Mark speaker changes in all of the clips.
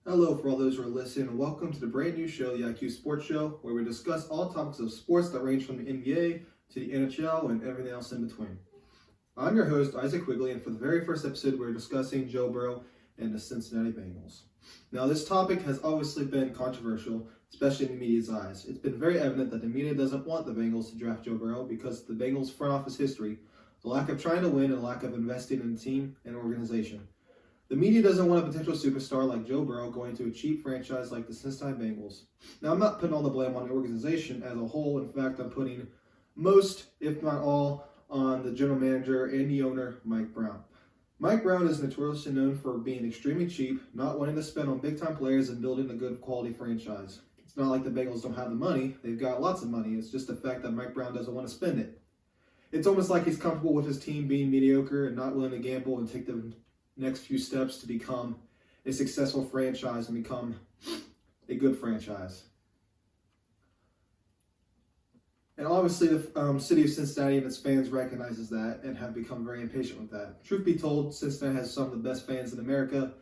Speaker 1: Hello for all those who are listening, and welcome to the brand new show, the IQ Sports Show, where we discuss all topics of sports that range from the NBA to the NHL and everything else in between. I'm your host, Isaac Quigley, and for the very first episode, we're discussing Joe Burrow and the Cincinnati Bengals. Now, this topic has obviously been controversial, especially in the media's eyes. It's been very evident that the media doesn't want the Bengals to draft Joe Burrow because of the Bengals' front office history, the lack of trying to win, and the lack of investing in the team and organization. The media doesn't want a potential superstar like Joe Burrow going to a cheap franchise like the Cincinnati Bengals. Now, I'm not putting all the blame on the organization as a whole. In fact, I'm putting most, if not all, on the general manager and the owner, Mike Brown. Mike Brown is notoriously known for being extremely cheap, not wanting to spend on big-time players, and building a good quality franchise. It's not like the Bengals don't have the money. They've got lots of money. It's just the fact that Mike Brown doesn't want to spend it. It's almost like he's comfortable with his team being mediocre and not willing to gamble and take the next few steps to become a successful franchise and become a good franchise. And obviously the city of Cincinnati and its fans recognizes that and have become very impatient with that. Truth be told, Cincinnati has some of the best fans in America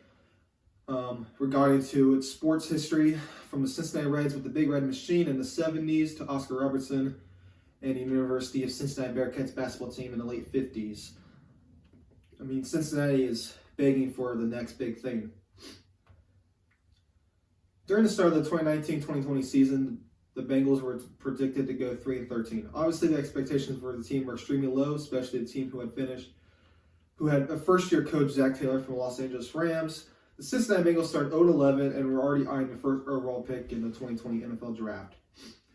Speaker 1: regarding to its sports history, from the Cincinnati Reds with the Big Red Machine in the 70s to Oscar Robertson and the University of Cincinnati Bearcats basketball team in the late 50s. I mean, Cincinnati is begging for the next big thing. During the start of the 2019-2020 season, the Bengals were predicted to go 3-13. Obviously, the expectations for the team were extremely low, especially the team who had a first-year coach, Zach Taylor, from the Los Angeles Rams. The Cincinnati Bengals started 0-11 and were already eyeing the first overall pick in the 2020 NFL Draft.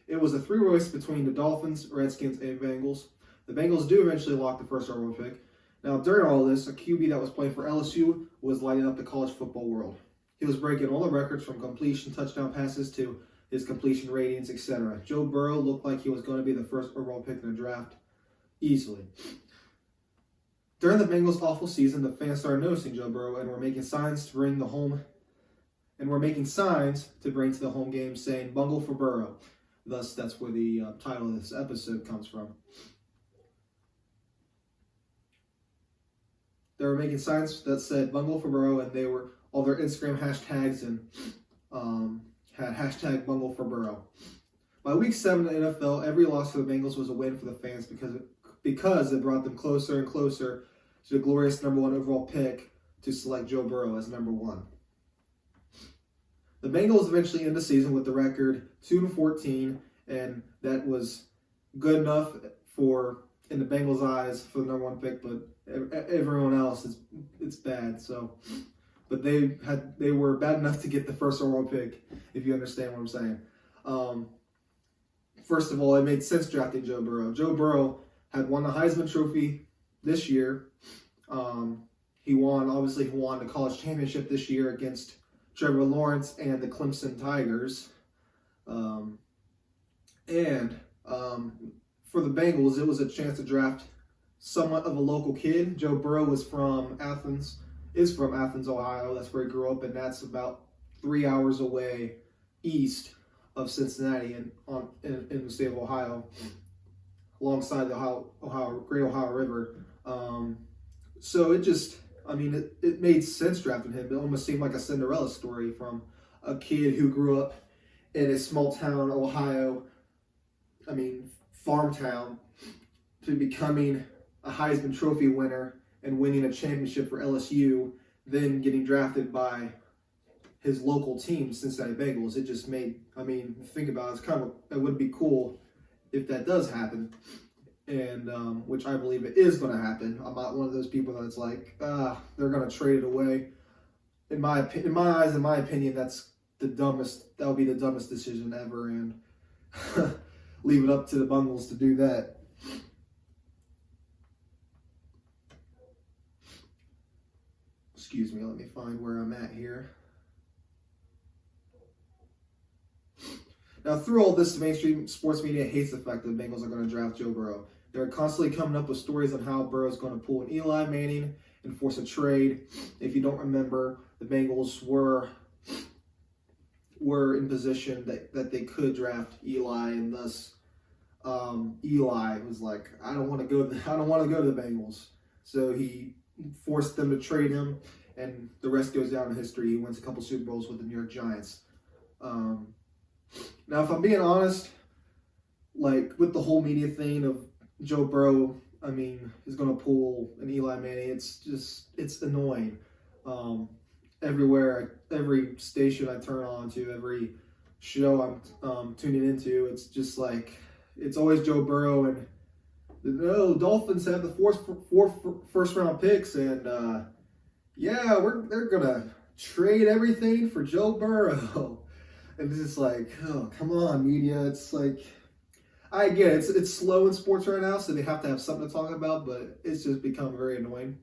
Speaker 1: It was a three-race between the Dolphins, Redskins, and Bengals. The Bengals do eventually lock the first overall pick. Now, during all this, a QB that was playing for LSU was lighting up the college football world. He was breaking all the records from completion, touchdown passes to his completion ratings, etc. Joe Burrow looked like he was going to be the first overall pick in the draft easily. During the Bengals' awful season, the fans started noticing Joe Burrow and were making signs to bring to the home game saying "Bungle for Burrow." Thus, that's where the title of this episode comes from. They were making signs that said "Bungle for Burrow," and they were all their Instagram hashtags and had hashtag Bungle for Burrow. By week 7 in the NFL, every loss for the Bengals was a win for the fans because it brought them closer and closer to the glorious number 1 overall pick to select Joe Burrow as number 1. The Bengals eventually ended the season with the record 2-14, and that was good enough in the Bengals' eyes for the number 1 pick, but everyone else it's bad. So, but they were bad enough to get the first overall pick, if you understand what I'm saying. First of all, it made sense drafting Joe Burrow. Joe Burrow had won the Heisman Trophy this year. He won the college championship this year against Trevor Lawrence and the Clemson Tigers. For the Bengals, it was a chance to draft somewhat of a local kid. Joe Burrow is from Athens, Ohio. That's where he grew up, and that's about 3 hours away east of Cincinnati in the state of Ohio, alongside the Great Ohio River. So it made sense drafting him. It almost seemed like a Cinderella story from a kid who grew up in a small town, Ohio, farm town, to becoming a Heisman Trophy winner and winning a championship for LSU, then getting drafted by his local team, Cincinnati Bengals. It just made, think about it, it would be cool if that does happen, and which I believe it is going to happen. I'm not one of those people that's like, they're going to trade it away. In my opinion, that would be the dumbest decision ever, and leave it up to the Bungles to do that. Excuse me, let me find where I'm at here. Now, through all this, the mainstream sports media hates the fact that the Bengals are going to draft Joe Burrow. They're constantly coming up with stories on how Burrow's going to pull an Eli Manning and force a trade. If you don't remember, the Bengals were in position that they could draft Eli, and thus Eli was like, I don't want to go to the Bengals. So he forced them to trade him, and the rest goes down in history. He wins a couple Super Bowls with the New York Giants. Now, if I'm being honest, like with the whole media thing of Joe Burrow, I mean, is going to pull an Eli Manning, it's annoying. Everywhere, every station I turn on to, every show I'm tuning into, it's just like, it's always Joe Burrow and no, Dolphins have the four first round picks, and yeah, they're gonna trade everything for Joe Burrow, and it's just like, oh, come on, media. It's like, I get it. It's slow in sports right now, so they have to have something to talk about, but it's just become very annoying.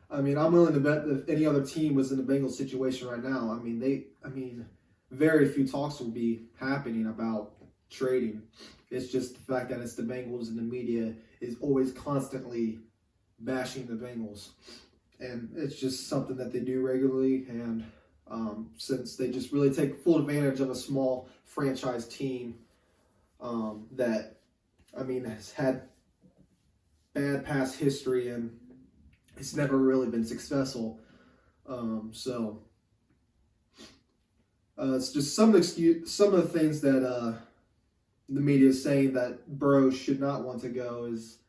Speaker 1: I mean, I'm willing to bet that if any other team was in the Bengals situation right now, I mean, very few talks will be happening about trading. It's just the fact that it's the Bengals and the media is always constantly bashing the Bengals. And it's just something that they do regularly. And since they just really take full advantage of a small franchise team that, I mean, has had bad past history and it's never really been successful. So it's just some of the things that the media is saying that Burrow should not want to go is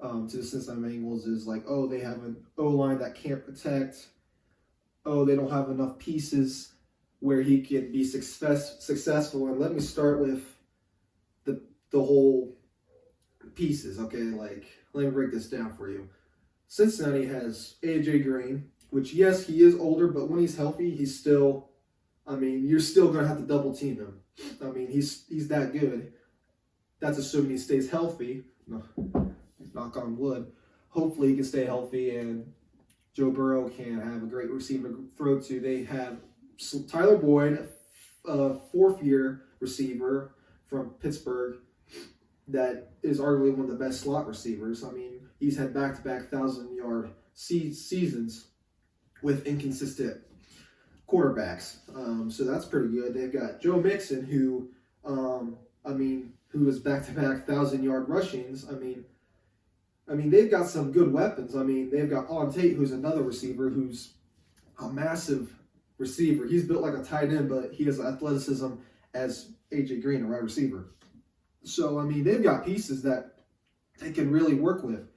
Speaker 1: to the Cincinnati Bengals is like, oh, they have an O-line that can't protect. Oh, they don't have enough pieces where he can be successful. And let me start with the whole pieces, okay? Like, let me break this down for you. Cincinnati has A.J. Green, which, yes, he is older, but when he's healthy, he's still, I mean, you're still going to have to double team him. I mean, he's that good. That's assuming he stays healthy. No, knock on wood. Hopefully he can stay healthy and Joe Burrow can have a great receiver to throw to. They have Tyler Boyd, a fourth-year receiver from Pittsburgh that is arguably one of the best slot receivers. I mean, he's had back-to-back 1,000-yard seasons with inconsistent quarterbacks. So that's pretty good. They've got Joe Mixon, who is back-to-back 1,000-yard rushings. I mean, they've got some good weapons. I mean, they've got On Tate, who's another receiver, who's a massive receiver. He's built like a tight end, but he has athleticism as A.J. Green, a wide receiver. So, I mean, they've got pieces that they can really work with.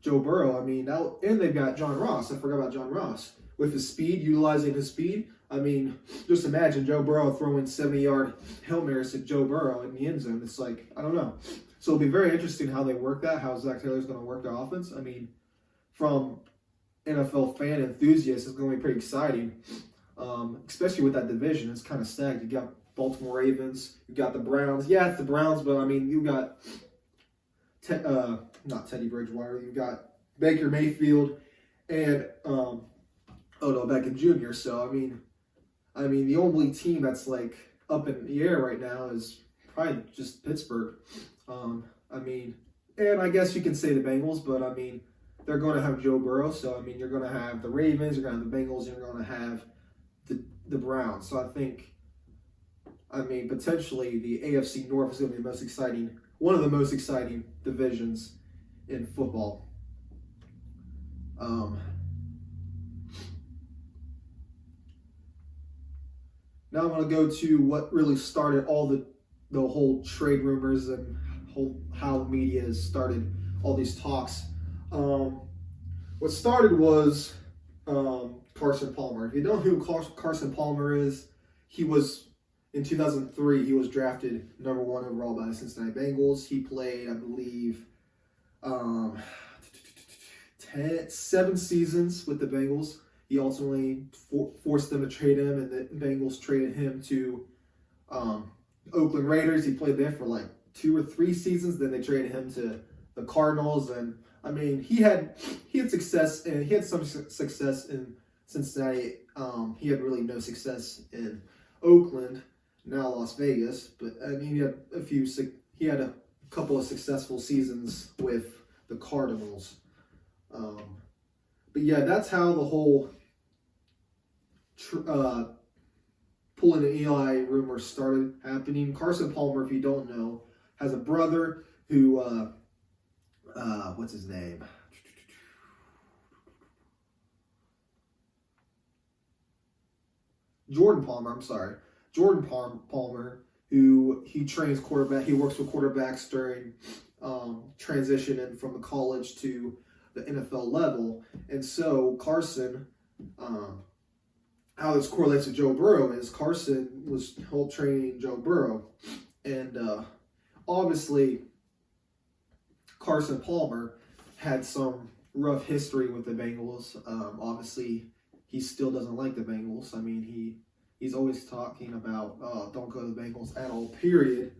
Speaker 1: Joe Burrow, I mean, now, and they've got John Ross. I forgot about John Ross. With his speed, utilizing his speed, I mean, just imagine Joe Burrow throwing 70-yard Hail Marys to Joe Burrow in the end zone. It's like, I don't know. So it'll be very interesting how they work that, how Zach Taylor's going to work their offense. I mean, from NFL fan enthusiasts, it's going to be pretty exciting, especially with that division. It's kind of stacked. You got Baltimore Ravens, you got the Browns. Yeah, it's the Browns, but I mean, you got not Teddy Bridgewater. You got Baker Mayfield and Odell Beckham Jr. So I mean, the only team that's like up in the air right now is probably just Pittsburgh. And I guess you can say the Bengals, but I mean, they're going to have Joe Burrow. So I mean, you're going to have the Ravens, you're going to have the Bengals, and you're going to have the Browns. So I mean, potentially the AFC North is going to be one of the most exciting divisions in football. Now I'm going to go to what really started all the whole trade rumors and how the media has started all these talks. What started was Carson Palmer. If you don't know who Carson Palmer is, in 2003, he was drafted number 1 overall by the Cincinnati Bengals. He played, I believe, 7 seasons with the Bengals. He ultimately forced them to trade him, and the Bengals traded him to Oakland Raiders. He played there for like 2 or 3 seasons. Then they traded him to the Cardinals, and I mean, he had success, and he had some success in Cincinnati. He had really no success in Oakland, now Las Vegas. But I mean, he had a couple of successful seasons with the Cardinals. But yeah, that's how the whole pulling an Eli rumor started happening. Carson Palmer, if you don't know, has a brother who, what's his name? Jordan Palmer, who he trains quarterback. He works with quarterbacks during transitioning from the college to the NFL level. And so Carson, how this correlates to Joe Burrow is Carson was help training Joe Burrow. And obviously Carson Palmer had some rough history with the Bengals. Obviously, he still doesn't like the Bengals. I mean, he's always talking about don't go to the Bengals at all, period.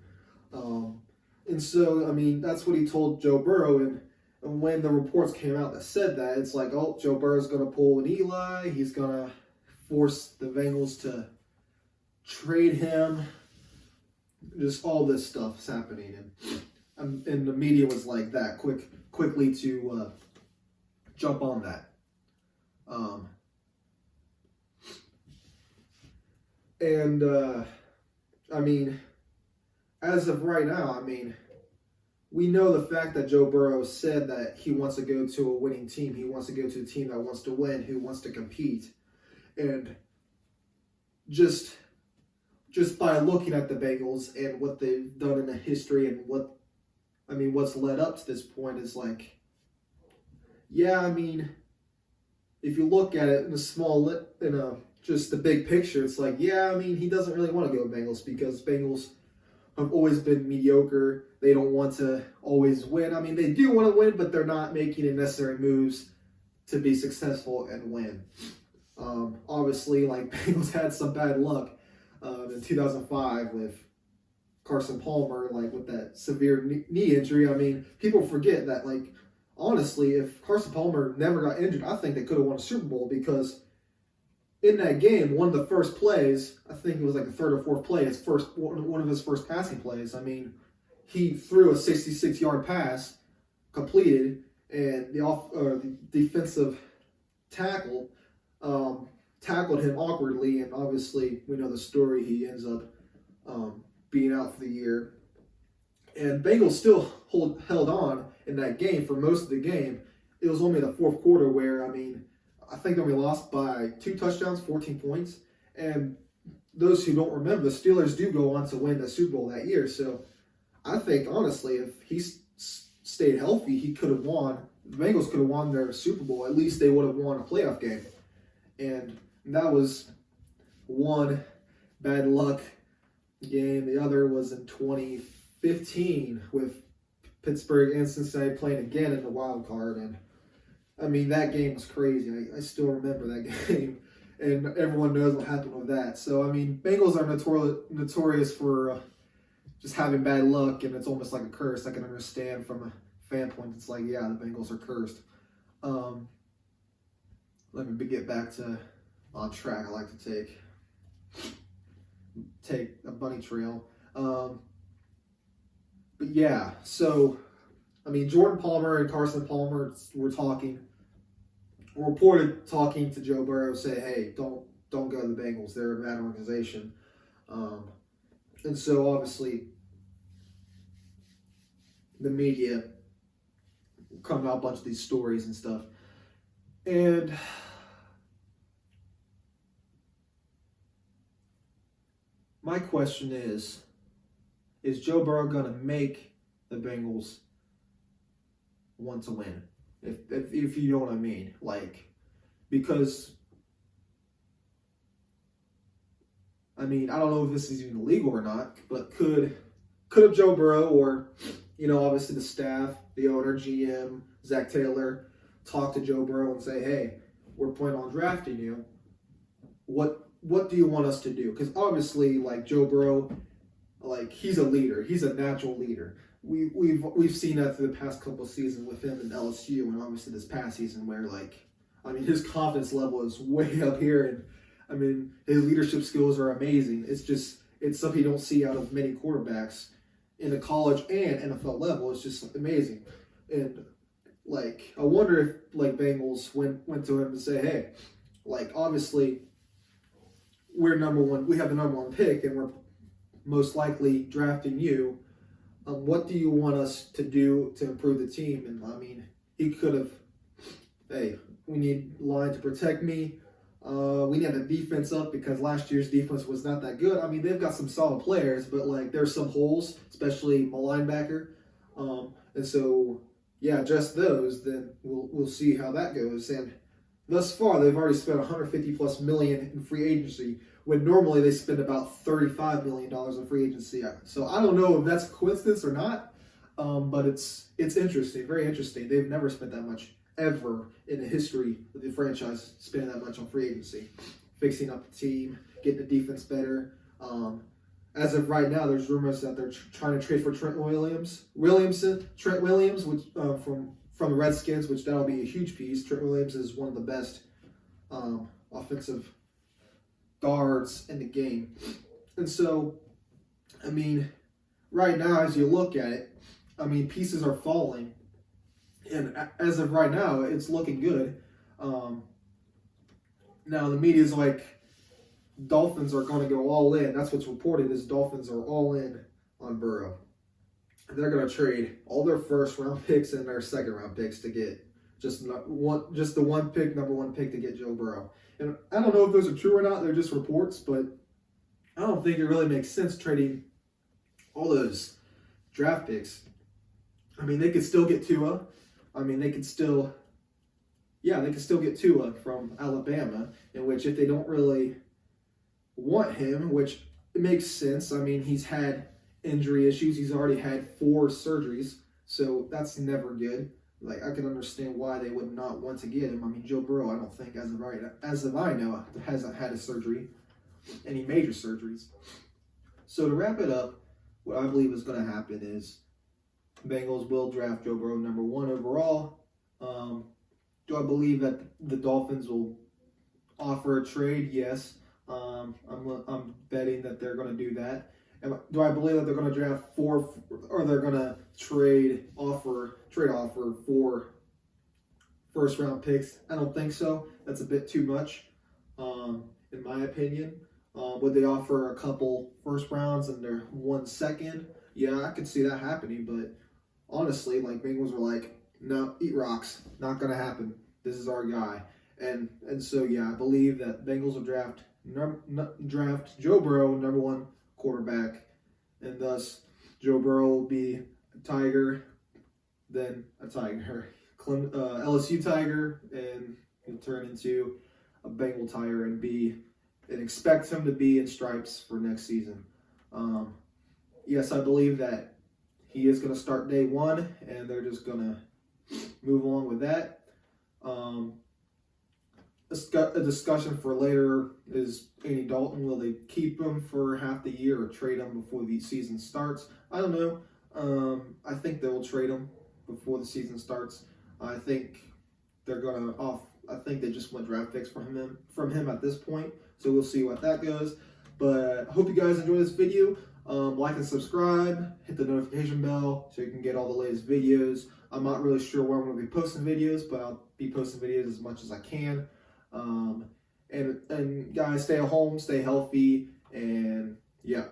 Speaker 1: And so, I mean, that's what he told Joe Burrow. And when the reports came out that said that, it's like, oh, Joe Burrow's going to pull an Eli. He's going to force the Bengals to trade him. Just all this stuff is happening. And the media was like that, quickly to jump on that. I mean, as of right now, I mean, we know the fact that Joe Burrow said that he wants to go to a winning team. He wants to go to a team that wants to win, who wants to compete. And just by looking at the Bengals and what they've done in the history and what's led up to this point is like, yeah, I mean, if you look at it just the big picture, it's like, yeah, I mean, he doesn't really want to go to Bengals because Bengals have always been mediocre. They don't want to always win. I mean, they do want to win, but they're not making the necessary moves to be successful and win. Obviously, like, Bengals had some bad luck in 2005 with Carson Palmer, like, with that severe knee injury. I mean, people forget that, like, honestly, if Carson Palmer never got injured, I think they could have won a Super Bowl because in that game, one of the first plays, I think it was like the third or fourth play, one of his first passing plays. I mean, he threw a 66-yard pass, completed, and the defensive tackle tackled him awkwardly, and obviously we know the story. He ends up being out for the year. And Bengals still held on in that game for most of the game. It was only the fourth quarter where, I mean, I think they only lost by 2 touchdowns, 14 points. And those who don't remember, the Steelers do go on to win the Super Bowl that year. So I think, honestly, if he stayed healthy, he could have won. The Bengals could have won their Super Bowl. At least they would have won a playoff game. And that was one bad luck game. The other was in 2015 with Pittsburgh and Cincinnati playing again in the wild card. And I mean, that game was crazy. I still remember that game, and everyone knows what happened with that. So, I mean, Bengals are notorious for just having bad luck, and it's almost like a curse. I can understand from a fan point. It's like, yeah, the Bengals are cursed. Let me get back to on track. I like to take a bunny trail. But yeah, so, I mean, Jordan Palmer and Carson Palmer were reported talking to Joe Burrow, say, hey, don't go to the Bengals. They're a bad organization. And so, obviously, the media come out a bunch of these stories and stuff. And my question is Joe Burrow going to make the Bengals want to win? If you know what I mean. Like, because, I mean, I don't know if this is even legal or not, but could have Joe Burrow or, you know, obviously the staff, the owner, GM, Zach Taylor, talk to Joe Burrow and say, hey, we're planning on drafting you. What do you want us to do? Because obviously, like, Joe Burrow, like, he's a leader. He's a natural leader. We've seen that through the past couple of seasons with him in LSU, and obviously this past season where, like, I mean, his confidence level is way up here, and I mean, his leadership skills are amazing. It's something you don't see out of many quarterbacks in the college and NFL level. It's just amazing. And, like, I wonder if, like, Bengals went to him and say, hey, like, obviously we're number one. We have the number one pick, and we're most likely drafting you. What do you want us to do to improve the team? And, I mean, he could have, hey, we need line to protect me. We need the defense up because last year's defense was not that good. I mean, they've got some solid players, but like there's some holes, especially my linebacker. And so, yeah, just those. Then we'll see how that goes. And thus far, they've already spent 150 plus million in free agency, when normally they spend about $35 million in free agency. So I don't know if that's a coincidence or not, but it's interesting, very interesting. They've never spent that much ever in the history of the franchise, spending that much on free agency, fixing up the team, getting the defense better. As of right now, there's rumors that they're trying to trade for Trent Williams, which from the Redskins, which that'll be a huge piece. Trent Williams is one of the best offensive guards in the game. And so, I mean, right now, as you look at it, I mean, pieces are falling. And as of right now, it's looking good. Now, the media's like, Dolphins are going to go all in. That's what's reported, is Dolphins are all in on Burrow. They're going to trade all their first-round picks and their second-round picks to get just the number one pick to get Joe Burrow. And I don't know if those are true or not. They're just reports, but I don't think it really makes sense trading all those draft picks. I mean, they could still get Tua. I mean, they could still get Tua from Alabama, in which if they don't really want him, which it makes sense. I mean, he's had injury issues. He's already had 4 surgeries, so that's never good. Like, I can understand why they would not want to get him. I mean, Joe Burrow, I don't think, as of I know, hasn't had a surgery, any major surgeries. So to wrap it up, what I believe is going to happen is Bengals will draft Joe Burrow number 1 overall. Do I believe that the Dolphins will offer a trade? Yes. I'm betting that they're going to do that. Do I believe that they're going to draft 4, or they're going to trade offer for first round picks? I don't think so. That's a bit too much, in my opinion. Would they offer a couple first rounds and their 1 second? Yeah, I could see that happening. But honestly, like, Bengals are like, no, eat rocks. Not going to happen. This is our guy. And so, yeah, I believe that Bengals will draft Joe Burrow, number 1 quarterback, and thus Joe Burrow will be a Tiger, then a Tiger, LSU Tiger, and he'll turn into a Bengal Tiger and expect him to be in stripes for next season. Yes, I believe that he is going to start day 1, and they're just going to move along with that. A discussion for later is Andy Dalton. Will they keep him for half the year or trade him before the season starts? I don't know. I think they will trade him before the season starts. I think they're gonna I think they just want draft picks from him at this point. So we'll see what that goes. But I hope you guys enjoy this video. Like and subscribe. Hit the notification bell so you can get all the latest videos. I'm not really sure where I'm going to be posting videos, but I'll be posting videos as much as I can. And guys, stay at home, stay healthy, and yeah.